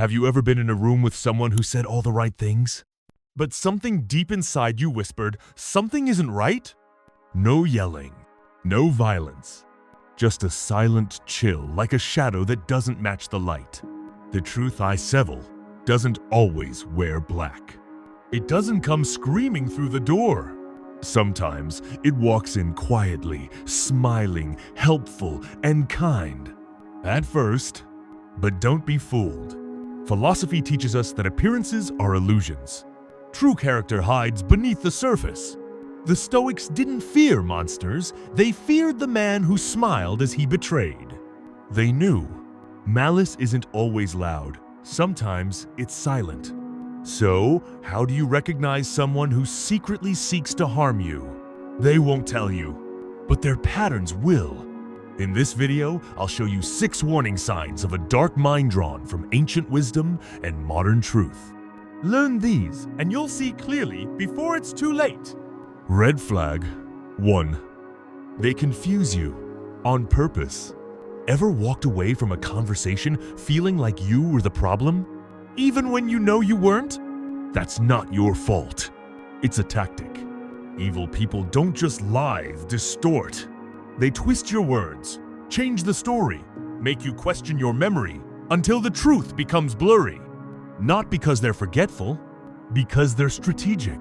Have you ever been in a room with someone who said all the right things, but something deep inside you whispered, something isn't right? No yelling, no violence, just a silent chill like a shadow that doesn't match the light. The truth I sevel doesn't always wear black. It doesn't come screaming through the door. Sometimes it walks in quietly, smiling, helpful, and kind. At first, but don't be fooled. Philosophy teaches us that appearances are illusions. True character hides beneath the surface. The Stoics didn't fear monsters, they feared the man who smiled as he betrayed. They knew malice isn't always loud, sometimes it's silent. So, how do you recognize someone who secretly seeks to harm you? They won't tell you, but their patterns will. In this video, I'll show you 6 warning signs of a dark mind drawn from ancient wisdom and modern truth. Learn these, and you'll see clearly before it's too late. Red flag 1. They confuse you on purpose. Ever walked away from a conversation feeling like you were the problem? Even when you know you weren't? That's not your fault. It's a tactic. Evil people don't just lie, distort. They twist your words, change the story, make you question your memory until the truth becomes blurry. Not because they're forgetful, because they're strategic.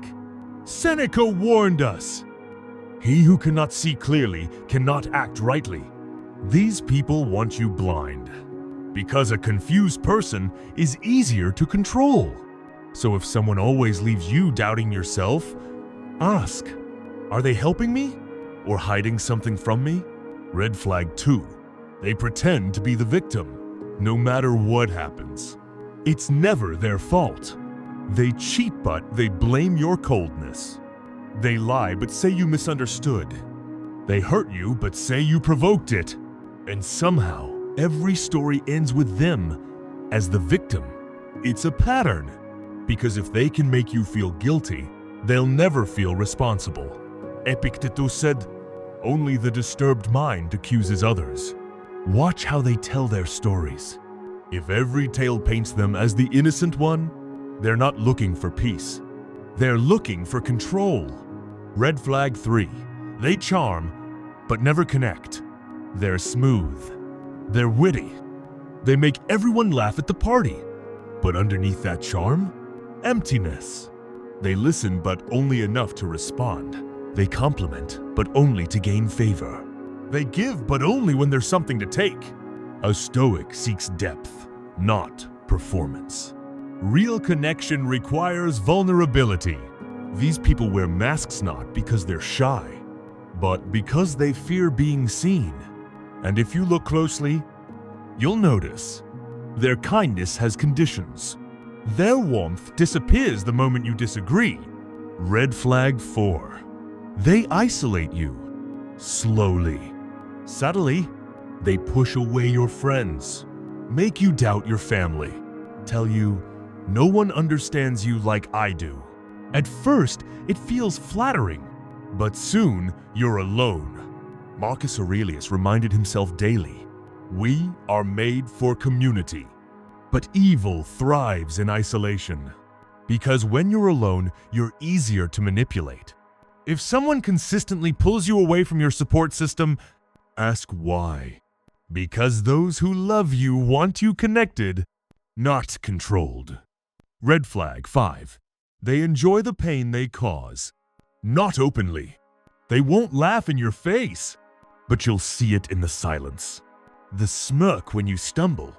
Seneca warned us. He who cannot see clearly cannot act rightly. These people want you blind, because a confused person is easier to control. So if someone always leaves you doubting yourself, ask, are they helping me or hiding something from me? Red flag 2. They pretend to be the victim, no matter what happens. It's never their fault. They cheat, but they blame your coldness. They lie, but say you misunderstood. They hurt you, but say you provoked it. And somehow, every story ends with them as the victim. It's a pattern, because if they can make you feel guilty, they'll never feel responsible. Heraclitus said, only the disturbed mind accuses others. Watch how they tell their stories. If every tale paints them as the innocent one, they're not looking for peace. They're looking for control. Red flag 3. They charm, but never connect. They're smooth. They're witty. They make everyone laugh at the party. But underneath that charm, emptiness. They listen, but only enough to respond. They compliment, but only to gain favor. They give, but only when there's something to take. A Stoic seeks depth, not performance. Real connection requires vulnerability. These people wear masks not because they're shy, but because they fear being seen. And if you look closely, you'll notice their kindness has conditions. Their warmth disappears the moment you disagree. Red flag 4. They isolate you. Slowly. Subtly, they push away your friends, make you doubt your family, tell you, no one understands you like I do. At first, it feels flattering, but soon you're alone. Marcus Aurelius reminded himself daily, we are made for community. But evil thrives in isolation, because when you're alone, you're easier to manipulate. If someone consistently pulls you away from your support system, ask why. Because those who love you want you connected, not controlled. Red flag 5. They enjoy the pain they cause. Not openly. They won't laugh in your face, but you'll see it in the silence. The smirk when you stumble.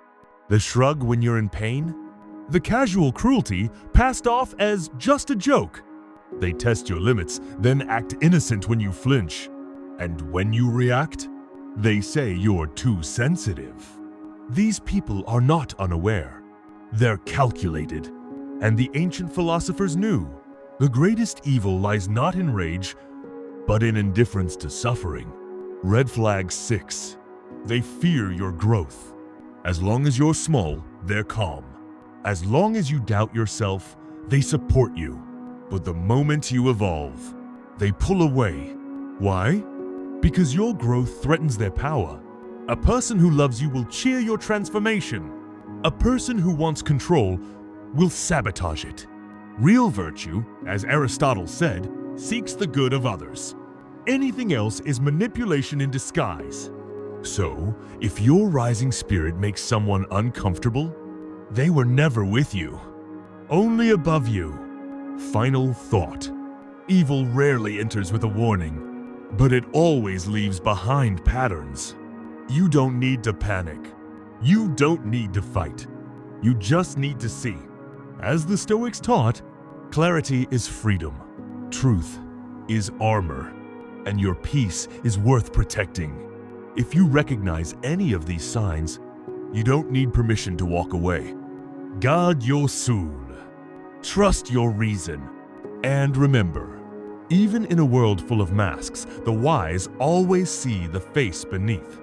The shrug when you're in pain. The casual cruelty passed off as just a joke. They test your limits, then act innocent when you flinch. And when you react, they say you're too sensitive. These people are not unaware. They're calculated. And the ancient philosophers knew the greatest evil lies not in rage, but in indifference to suffering. Red flag 6. They fear your growth. As long as you're small, they're calm. As long as you doubt yourself, they support you. But the moment you evolve, they pull away. Why? Because your growth threatens their power. A person who loves you will cheer your transformation. A person who wants control will sabotage it. Real virtue, as Aristotle said, seeks the good of others. Anything else is manipulation in disguise. So, if your rising spirit makes someone uncomfortable, they were never with you, only above you. Final thought. Evil rarely enters with a warning, but it always leaves behind patterns. You don't need to panic. You don't need to fight. You just need to see. As the Stoics taught, clarity is freedom, truth is armor, and your peace is worth protecting. If you recognize any of these signs, you don't need permission to walk away. Guard your soul. Trust your reason. And remember, even in a world full of masks, the wise always see the face beneath.